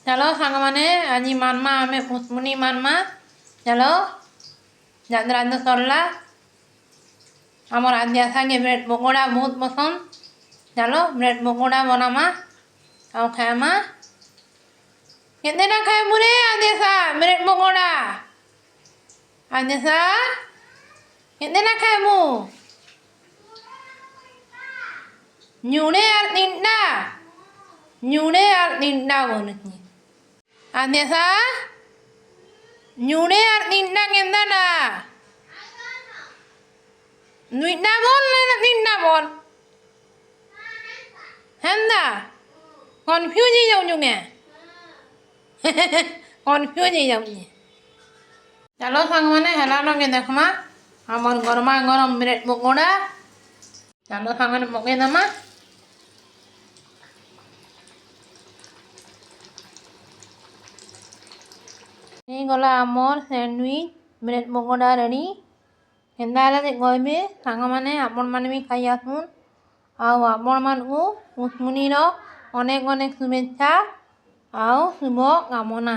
चलो सांगमाने आज मानमा आमे पुष्मुनी मानमा चलो यात्रा तो सरला आमर आद्या सांगे ब्रेड पकोड़ा बहुत पसंद चलो ब्रेड पकोड़ा बनामा आओ खाएमा कितने ना खाए मुरे आदेशा ब्रेड पकोड़ा आदेशा कितने ना खाए मु न्यूने यार निंदा बोलती आदेशा न्यूने यार निंदा केंदा ना निंदा बोल हेंदा कन्फ्यूज ही जाऊँ जुगे कन्फ्यूज ही जाऊँ चलो संग माने हेला लगे देखमा हमार गरमा गरम ब्रेड पकोड़ा चलो संग माने पके दमा ये गला आमर सैंडविच ब्रेड पकोड़ा रेडी केंदा हेला कहबे सांग माने आपण माने भी खाई आसुन आओ आपण मानकु पुष्मुनीर अनेक अनेक शुभेच्छा आओ शुभ कामना।